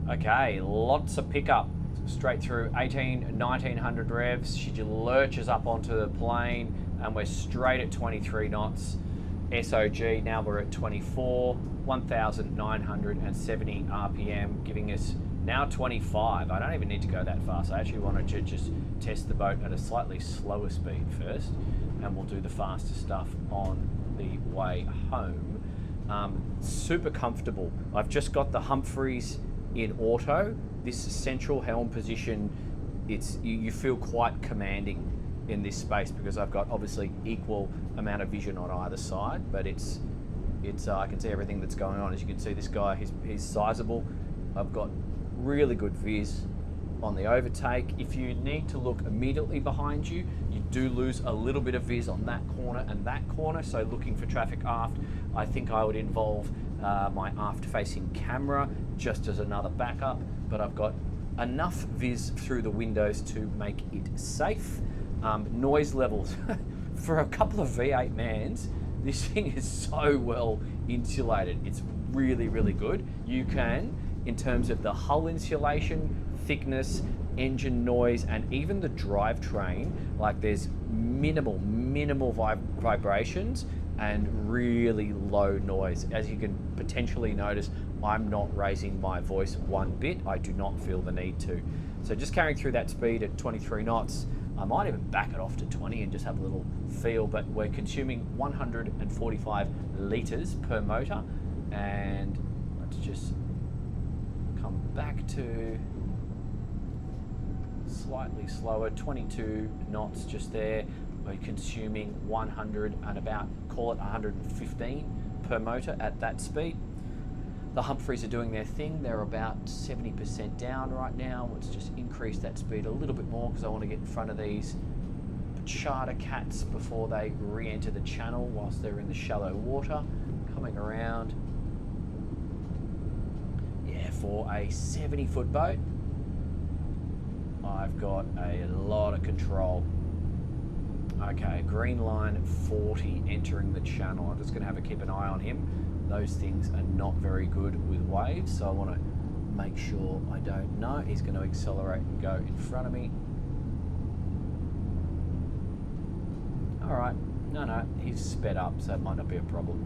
Okay, lots of pickup. Straight through 1900 revs. She lurches up onto the plane and we're straight at 23 knots. SOG, now we're at 24, 1,970 RPM, giving us now 25. I don't even need to go that fast. I actually wanted to just test the boat at a slightly slower speed first, and we'll do the faster stuff on the way home. Super comfortable. I've just got the Humphreys in auto. This central helm position, you feel quite commanding in this space because I've got obviously equal amount of vision on either side, but it's I can see everything that's going on. As you can see, this guy, he's sizable. I've got really good viz on the overtake. If you need to look immediately behind you, you do lose a little bit of viz on that corner and that corner. So looking for traffic aft, I think I would involve my aft-facing camera just as another backup, but I've got enough viz through the windows to make it safe. Noise levels, for a couple of V8 mans, this thing is so well insulated. It's really, really good. You can, in terms of the hull insulation, thickness, engine noise, and even the drivetrain, like there's minimal vibrations and really low noise. As you can potentially notice, I'm not raising my voice one bit. I do not feel the need to. So just carrying through that speed at 23 knots, I might even back it off to 20 and just have a little feel, but we're consuming 145 litres per motor. And let's just come back to slightly slower, 22 knots just there. We're consuming 100 and about, call it 115 per motor at that speed. The Humphreys are doing their thing. They're about 70% down right now. Let's just increase that speed a little bit more because I want to get in front of these charter cats before they re-enter the channel whilst they're in the shallow water. Coming around. Yeah, for a 70-foot boat, I've got a lot of control. Okay, green line 40 entering the channel. I'm just going to have to keep an eye on him. Those things are not very good with waves, so I want to make sure I don't know. He's going to accelerate and go in front of me. All right, no, he's sped up, so it might not be a problem.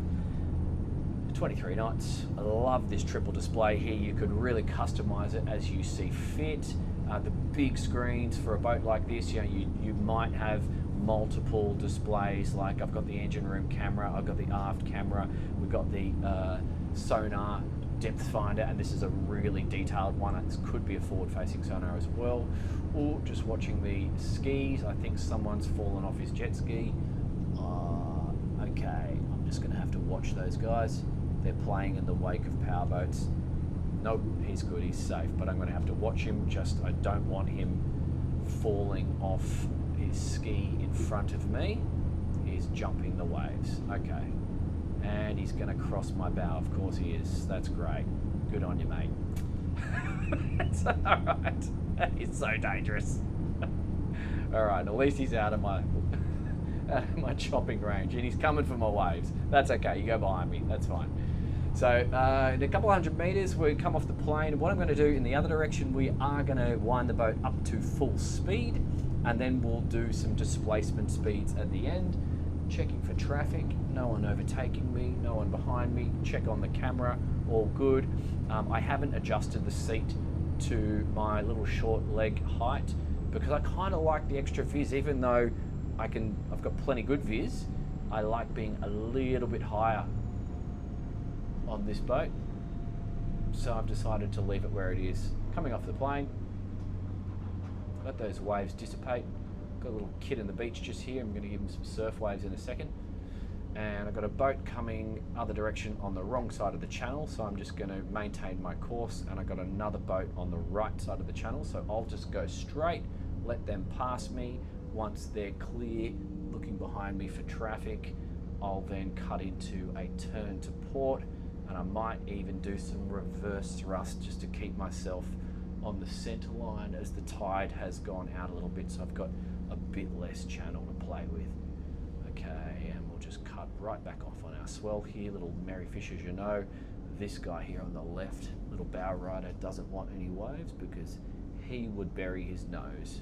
23 knots. I love this triple display here. You could really customize it as you see fit. The big screens for a boat like this, you might have multiple displays. Like I've got the engine room camera, I've got the aft camera, we've got the sonar depth finder, and this is a really detailed one. This could be a forward-facing sonar as well. Oh, just watching the skis. I think someone's fallen off his jet ski. Okay, I'm just gonna have to watch those guys. They're playing in the wake of powerboats. Nope, he's good, he's safe, but I'm gonna have to watch him. I don't want him falling off his ski in front of me. He's jumping the waves. Okay, and he's gonna cross my bow. Of course he is. That's great. Good on you, mate. It's all right. He's so dangerous. All right, at least he's out of my chopping range, and he's coming for my waves. That's okay. You go behind me. That's fine. So in a couple 100 meters, we come off the plane. What I'm going to do in the other direction, we are going to wind the boat up to full speed, and then we'll do some displacement speeds at the end. Checking for traffic, no one overtaking me, no one behind me. Check on the camera, all good. I haven't adjusted the seat to my little short leg height because I kind of like the extra viz, even though I've got plenty good viz. I like being a little bit higher on this boat, so I've decided to leave it where it is. Coming off the plane, let those waves dissipate. Got a little kid in the beach just here. I'm going to give him some surf waves in a second, and I've got a boat coming other direction on the wrong side of the channel, so I'm just going to maintain my course, and I've got another boat on the right side of the channel, so I'll just go straight, let them pass me. Once they're clear, looking behind me for traffic, I'll then cut into a turn to port, and I might even do some reverse thrust just to keep myself on the center line as the tide has gone out a little bit, so I've got a bit less channel to play with. Okay, and we'll just cut right back off on our swell here, little merry fish as you know. this guy here on the left, little bow rider, doesn't want any waves because he would bury his nose.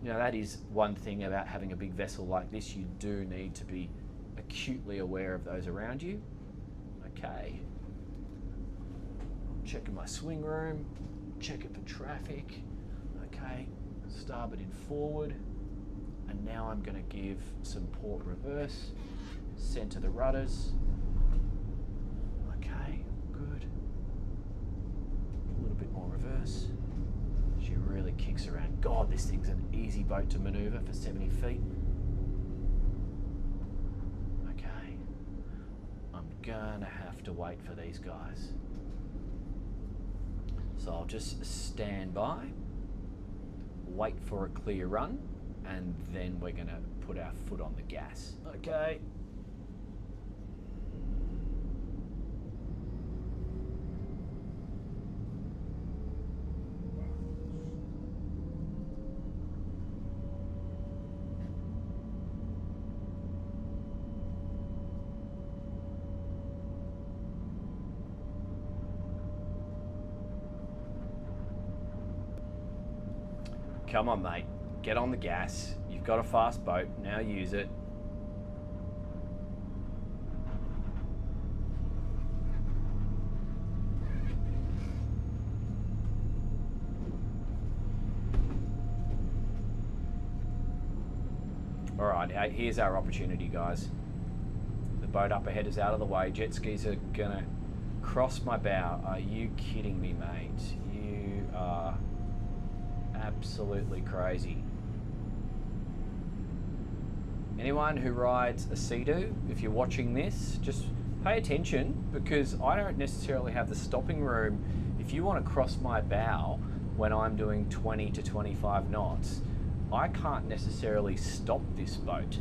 Now that is one thing about having a big vessel like this, you do need to be acutely aware of those around you. Okay. Checking my swing room, checking for traffic. Okay, starboard and forward. And now I'm going to give some port reverse, center the rudders. Okay, good. A little bit more reverse. She really kicks around. God, this thing's an easy boat to maneuver for 70 feet. Okay, I'm gonna have to wait for these guys. So I'll just stand by, wait for a clear run, and then we're gonna put our foot on the gas. Okay. Come on, mate. Get on the gas. You've got a fast boat. Now use it. All right, here's our opportunity, guys. The boat up ahead is out of the way. Jet skis are gonna cross my bow. Are you kidding me, mate? You are absolutely crazy. Anyone who rides a Sea-Doo, if you're watching this, just pay attention, because I don't necessarily have the stopping room. If you want to cross my bow when I'm doing 20 to 25 knots, I can't necessarily stop this boat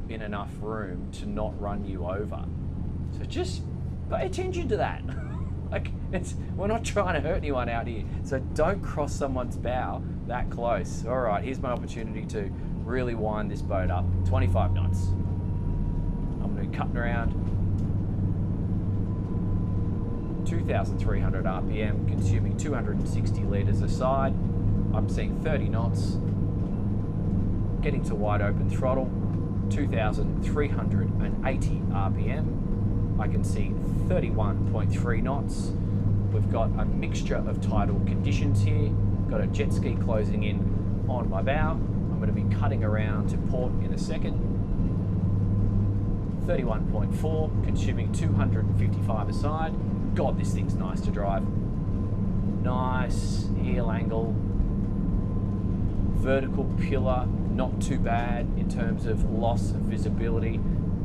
in enough room to not run you over. So just pay attention to that. Like, we're not trying to hurt anyone out here, so don't cross someone's bow that close. All right, here's my opportunity to really wind this boat up. 25 knots. I'm going to be cutting around 2,300 RPM, consuming 260 litres a side. I'm seeing 30 knots. Getting to wide open throttle, 2,380 RPM. I can see 31.3 knots. We've got a mixture of tidal conditions here. Got a jet ski closing in on my bow. I'm going to be cutting around to port in a second. 31.4, consuming 255 a side. God, this thing's nice to drive. Nice heel angle. Vertical pillar, not too bad in terms of loss of visibility.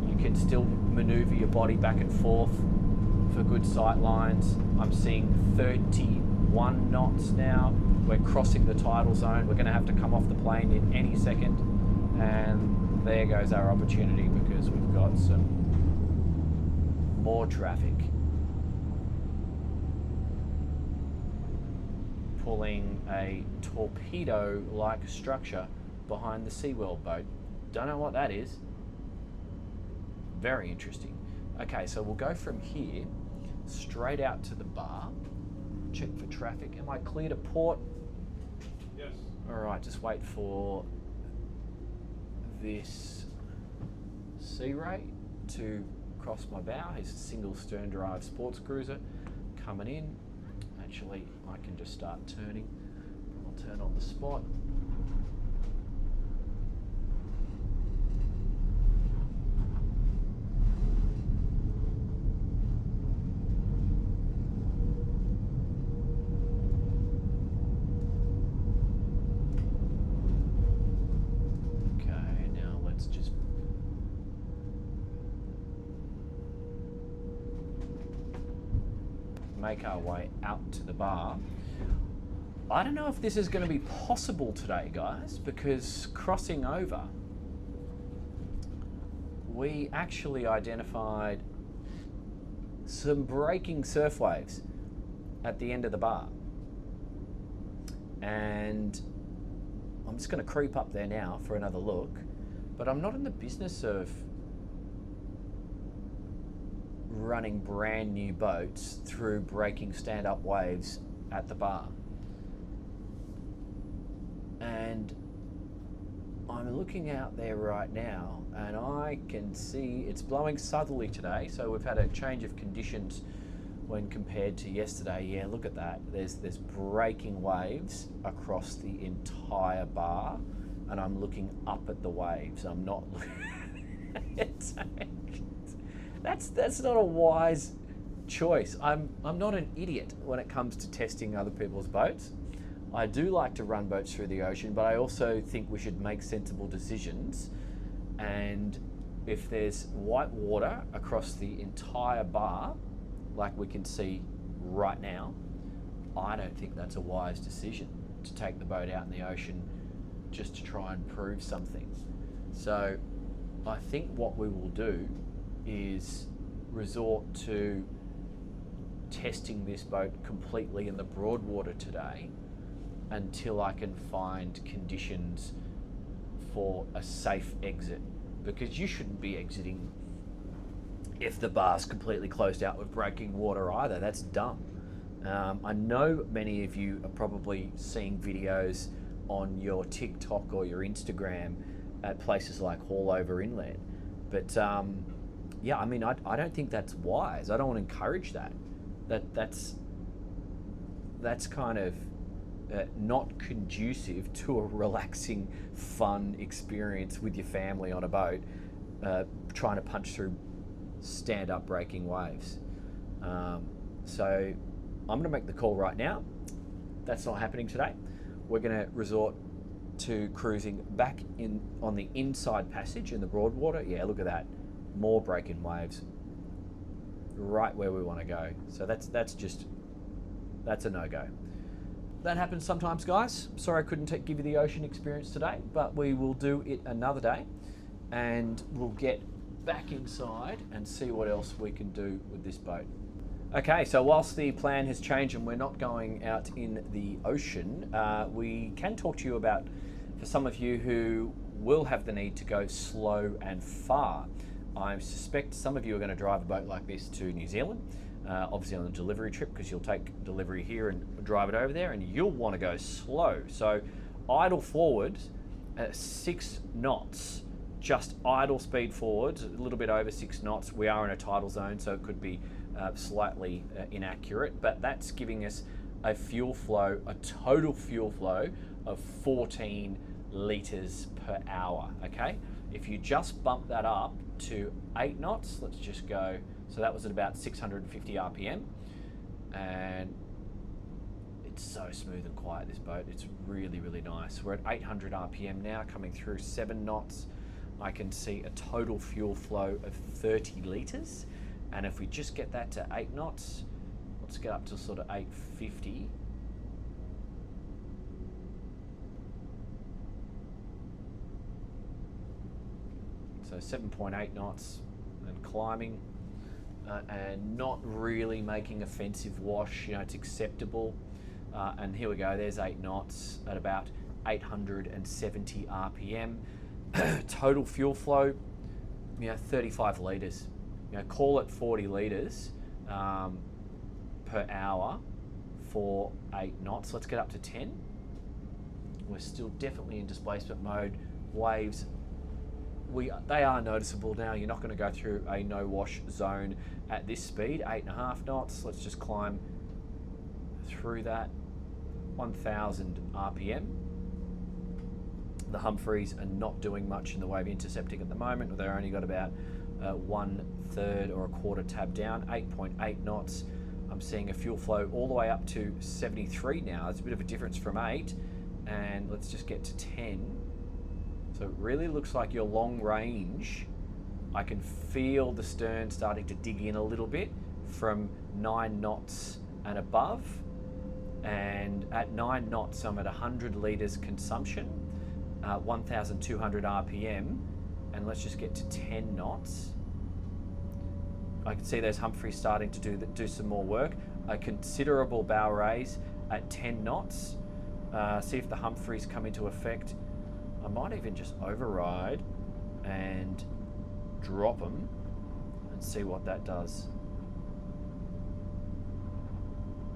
You can still maneuver your body back and forth for good sight lines. I'm seeing 31 knots now. We're crossing the tidal zone. We're going to have to come off the plane in any second. And there goes our opportunity, because we've got some more traffic pulling a torpedo-like structure behind the SeaWorld boat. Don't know what that is. Very interesting. Okay, so we'll go from here straight out to the bar. Check for traffic. Am I clear to port? Yes. All right, just wait for this Sea Ray to cross my bow. His single stern drive sports cruiser coming in. Actually, I can just start turning. I'll turn on the spot. Okay, now let's just make our way out to the bar. I don't know if this is going to be possible today, guys, because crossing over, we actually identified some breaking surf waves at the end of the bar. And I'm just going to creep up there now for another look, but I'm not in the business of running brand new boats through breaking stand-up waves at the bar. And I'm looking out there right now and I can see it's blowing southerly today, so we've had a change of conditions when compared to yesterday. Yeah, look at that. There's breaking waves across the entire bar, and I'm looking up at the waves. I'm not that's not a wise choice. I'm not an idiot when it comes to testing other people's boats. I do like to run boats through the ocean, but I also think we should make sensible decisions. And if there's white water across the entire bar, like we can see right now, I don't think that's a wise decision to take the boat out in the ocean just to try and prove something. So I think what we will do is resort to testing this boat completely in the broadwater today until I can find conditions for a safe exit, because you shouldn't be exiting if the bar's completely closed out with breaking water either. That's dumb. I know many of you are probably seeing videos on your TikTok or your Instagram at places like Haulover Inlet, but yeah, I mean, I don't think that's wise. I don't want to encourage that. That's kind of not conducive to a relaxing, fun experience with your family on a boat, trying to punch through stand-up breaking waves. So I'm going to make the call right now. That's not happening today. We're going to resort to cruising back in on the inside passage in the broadwater. Yeah, look at that. More breaking waves. Right where we want to go. So that's a no-go. That happens sometimes, guys. Sorry I couldn't give you the ocean experience today, but we will do it another day, and we'll get back inside and see what else we can do with this boat. Okay, so whilst the plan has changed and we're not going out in the ocean, we can talk to you about, for some of you who will have the need to go slow and far, I suspect some of you are going to drive a boat like this to New Zealand, obviously on a delivery trip, because you'll take delivery here and drive it over there, and you'll want to go slow. So idle forward at 6 knots, just idle speed forward, a little bit over 6 knots. We are in a tidal zone, so it could be slightly inaccurate, but that's giving us a total fuel flow of 14 litres per hour, okay? If you just bump that up to 8 knots, let's just go, so that was at about 650 RPM, and it's so smooth and quiet, this boat. It's really, really nice. We're at 800 RPM now, coming through 7 knots. I can see a total fuel flow of 30 litres, and if we just get that to 8 knots, let's get up to sort of 850. So 7.8 knots and climbing, and not really making offensive wash. You know, it's acceptable. And here we go, there's 8 knots at about 870 RPM. Total fuel flow, 35 litres. Call it 40 litres per hour for 8 knots. Let's get up to 10. We're still definitely in displacement mode. Waves, they are noticeable now. You're not going to go through a no wash zone at this speed. 8.5 knots. Let's just climb through that. 1000 RPM. The Humphreys are not doing much in the way of intercepting at the moment. They've only got about 1/3 or a quarter tab down. 8.8 knots. I'm seeing a fuel flow all the way up to 73 now. It's a bit of a difference from 8. And let's just get to 10. So it really looks like your long range. I can feel the stern starting to dig in a little bit from 9 knots and above. And at 9 knots, I'm at 100 litres consumption, 1,200 RPM, and let's just get to 10 knots. I can see those Humphreys starting to do some more work. A considerable bow raise at 10 knots. See if the Humphreys come into effect. I might even just override and drop them and see what that does.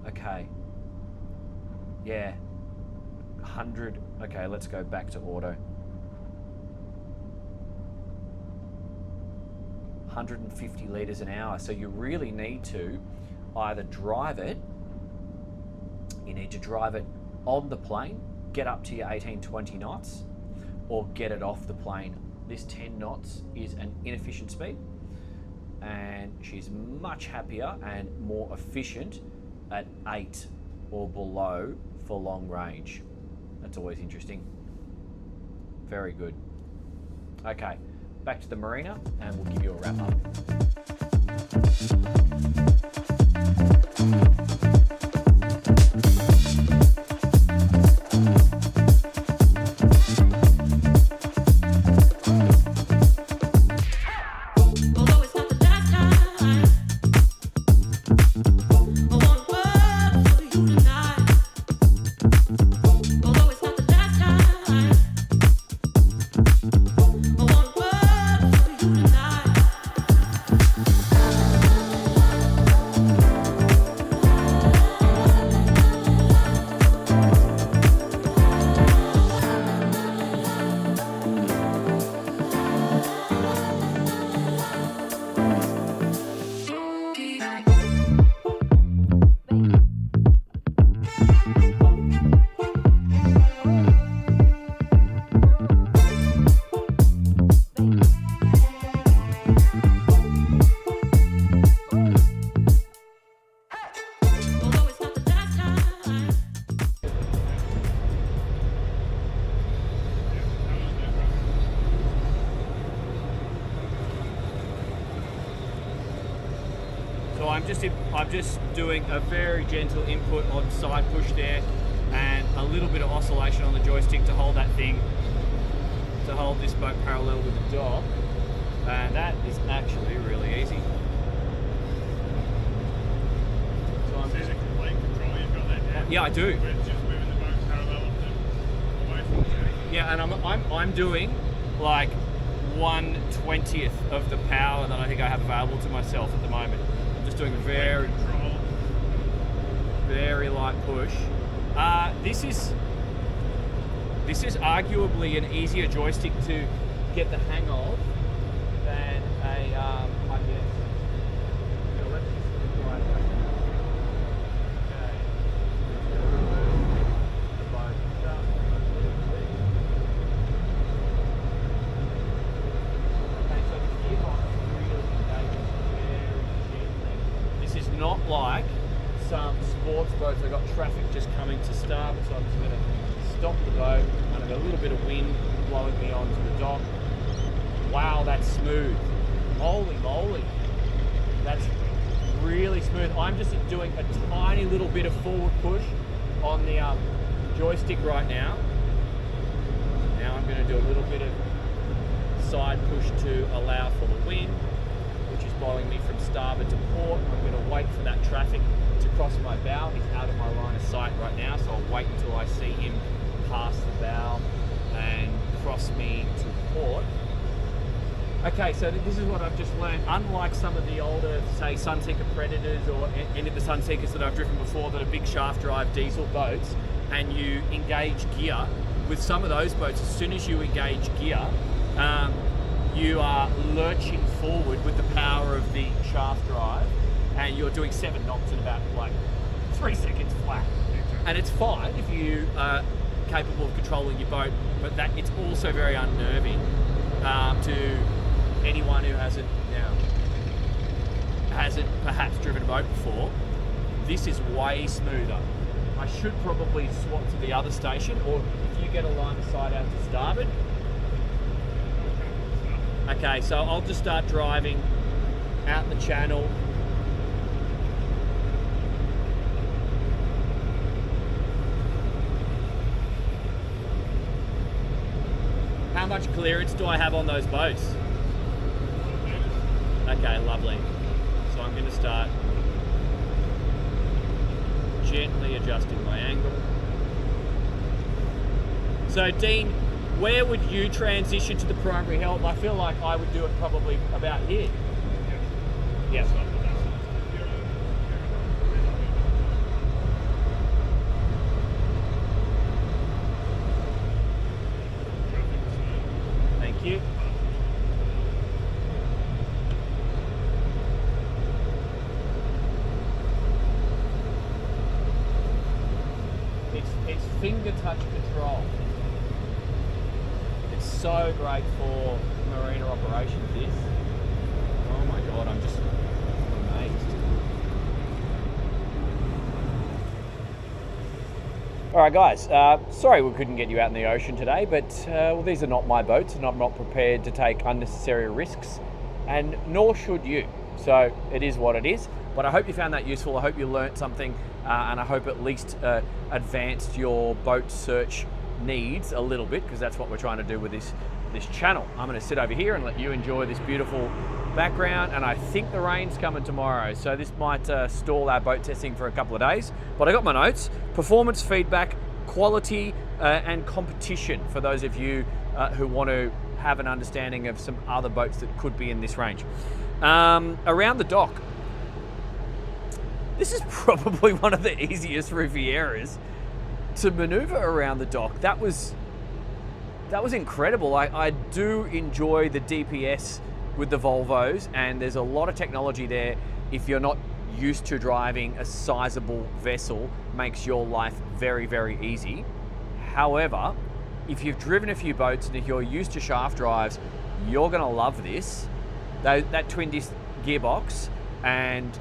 Okay. Yeah. 100. Okay, let's go back to auto. 150 litres an hour. So you really need to either drive it, you need to drive it on the plane, get up to your 18, 20 knots, or get it off the plane. This 10 knots is an inefficient speed, and she's much happier and more efficient at 8 or below for long range. That's always interesting. Very good. Okay, back to the marina and we'll give you a wrap up. I'm just doing a very gentle input on side push there and a little bit of oscillation on the joystick to hold that thing, to hold this boat parallel with the dock, and that is actually really easy. So I'm just complete control, you've got that down. Yeah, I do. We're just moving the boat parallel away from the jetty. Yeah, and I'm doing like 1/20th of the power that I think I have available to myself at the moment. Just doing a very light push. This is arguably an easier joystick to get the hang of than a, I guess. Let's just right back. Okay. Okay, so the gearbox really engages very gently. This is not like some sports boats. I've got traffic just coming to starboard, so I'm just going to stop the boat, and I've got a little bit of wind blowing me onto the dock. Wow, that's smooth. Holy moly. That's really smooth. I'm just doing a tiny little bit of forward push on the joystick right now. Now I'm going to do a little bit of side push to allow for the wind, which is blowing me from starboard to port. I'm going to wait for that traffic to cross my bow. He's out of my line of sight right now, so I'll wait until I see him pass the bow and cross me to port. Okay, so this is what I've just learned. Unlike some of the older, say, Sunseeker Predators or any of the Sunseekers that I've driven before that are big shaft drive diesel boats, and you engage gear, with some of those boats, as soon as you engage gear, you are lurching forward with the power of the shaft drive, and you're doing 7 knots in about like 3 seconds flat. And it's fine if you are capable of controlling your boat, but that it's also very unnerving to anyone who hasn't perhaps driven a boat before. This is way smoother. I should probably swap to the other station, or if you get a line of sight out to starboard. Okay, so I'll just start driving out the channel. How much clearance do I have on those boats? Okay, lovely. So I'm going to start gently adjusting my angle. So Dean, where would you transition to the primary helm? I feel like I would do it probably about here. is finger touch control. It's so great for marina operations, this. Oh my God, I'm just amazed. All right, guys, sorry we couldn't get you out in the ocean today, but well, these are not my boats and I'm not prepared to take unnecessary risks, and nor should you. So it is what it is, but I hope you found that useful. I hope you learnt something, and I hope at least advanced your boat search needs a little bit, because that's what we're trying to do with this channel. I'm going to sit over here and let you enjoy this beautiful background, and I think the rain's coming tomorrow, so this might stall our boat testing for a couple of days. But I got my notes: performance, feedback, quality, and competition for those of you who want to have an understanding of some other boats that could be in this range. Around the dock, this is probably one of the easiest Rivieras to maneuver around the dock. That was incredible. I do enjoy the DPS with the Volvos, and there's a lot of technology there. If you're not used to driving a sizable vessel, makes your life very, very easy. However, if you've driven a few boats and if you're used to shaft drives, you're gonna love this. That twin disc gearbox and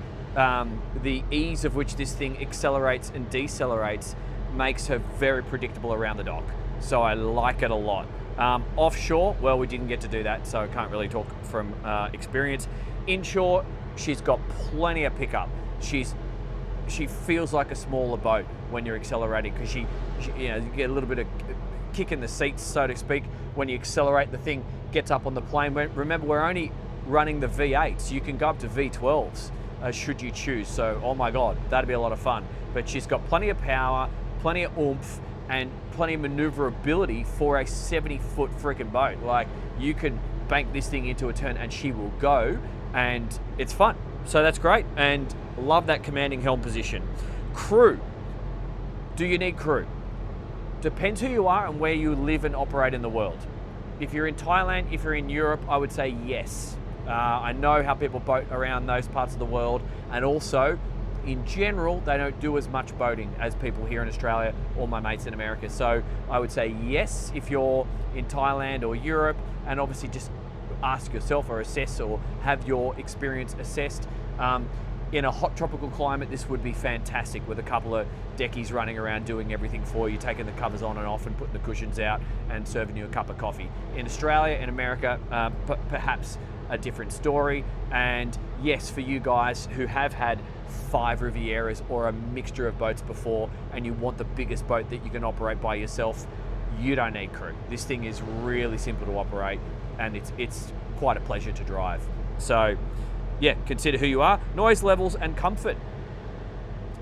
the ease of which this thing accelerates and decelerates makes her very predictable around the dock. So I like it a lot. Offshore, well, we didn't get to do that, so I can't really talk from experience. Inshore, she's got plenty of pickup. She feels like a smaller boat when you're accelerating, because she you know, you get a little bit of kick in the seats, so to speak. When you accelerate, the thing gets up on the plane. Remember, we're only running the V8s. You can go up to V12s should you choose. So, oh my God, that'd be a lot of fun. But she's got plenty of power, plenty of oomph, and plenty of maneuverability for a 70-foot freaking boat. Like, you can bank this thing into a turn and she will go, and it's fun. So that's great, and love that commanding helm position. Crew. Do you need crew? Depends who you are and where you live and operate in the world. If you're in Thailand, if you're in Europe, I would say yes. I know how people boat around those parts of the world, and also, in general, they don't do as much boating as people here in Australia or my mates in America. So I would say yes if you're in Thailand or Europe, and obviously just ask yourself or assess or have your experience assessed. In a hot tropical climate, this would be fantastic with a couple of deckies running around doing everything for you, taking the covers on and off and putting the cushions out and serving you a cup of coffee. In Australia and America, perhaps a different story. And yes, for you guys who have had 5 Rivieras or a mixture of boats before, and you want the biggest boat that you can operate by yourself, you don't need crew. This thing is really simple to operate, and it's quite a pleasure to drive. So yeah, consider who you are. Noise levels and comfort.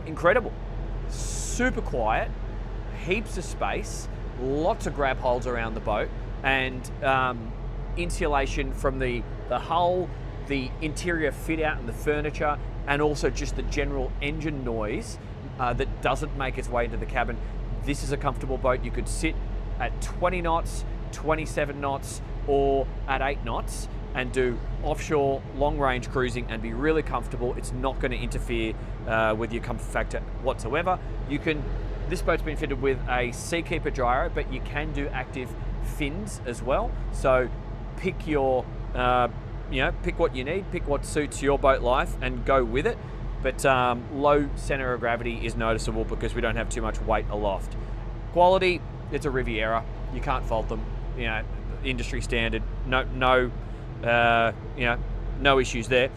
Incredible. Super quiet, heaps of space, lots of grab holds around the boat, and insulation from the hull, the interior fit out and the furniture, and also just the general engine noise that doesn't make its way into the cabin. This is a comfortable boat. You could sit at 20 knots, 27 knots, or at 8 knots and do offshore long range cruising and be really comfortable. It's not going to interfere with your comfort factor whatsoever. This boat's been fitted with a Seakeeper gyro, but you can do active fins as well. So pick your, pick what you need, pick what suits your boat life and go with it. But low center of gravity is noticeable because we don't have too much weight aloft. Quality, it's a Riviera. You can't fault them. Industry standard. No issues there.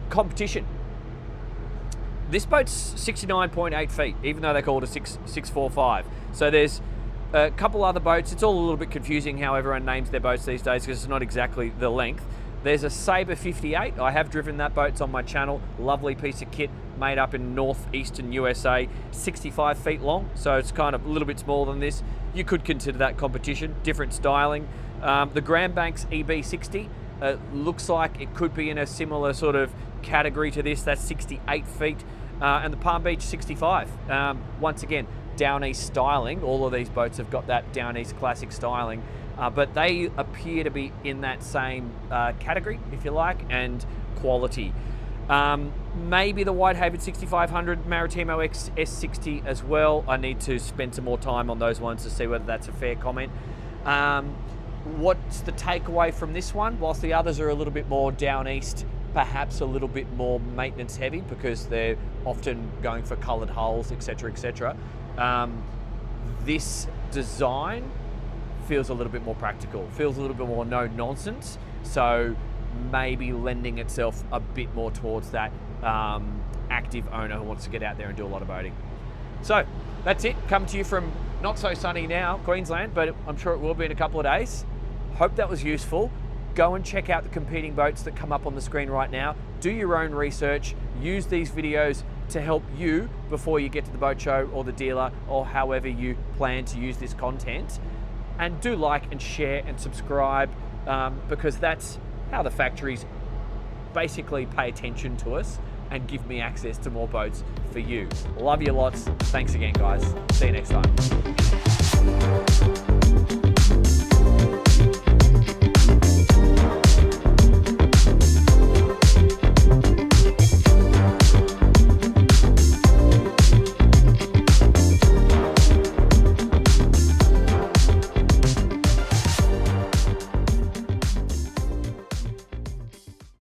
Competition. This boat's 69.8 feet, even though they call it a 645. So there's a couple other boats. It's all a little bit confusing how everyone names their boats these days because it's not exactly the length. There's a Sabre 58. I have driven that boat. It's on my channel. Lovely piece of kit made up in northeastern USA. 65 feet long, so it's kind of a little bit smaller than this. You could consider that competition. Different styling. The Grand Banks EB60 looks like it could be in a similar sort of category to this. That's 68 feet. And the Palm Beach 65. Once again, Down East styling. All of these boats have got that Down East classic styling. But they appear to be in that same category, if you like, and quality. Maybe the Whitehaven 6500 Maritimo X S60 as well. I need to spend some more time on those ones to see whether that's a fair comment. What's the takeaway from this one? Whilst the others are a little bit more down east, perhaps a little bit more maintenance heavy because they're often going for coloured hulls, etc., etc. This design feels a little bit more practical, feels a little bit more no nonsense. So maybe lending itself a bit more towards that active owner who wants to get out there and do a lot of boating. So that's it. Come to you from not so sunny now, Queensland, but I'm sure it will be in a couple of days. Hope that was useful. Go and check out the competing boats that come up on the screen right now. Do your own research. Use these videos to help you before you get to the boat show or the dealer or however you plan to use this content. And do like and share and subscribe because that's how the factories basically pay attention to us and give me access to more boats for you. Love you lots. Thanks again, guys. See you next time.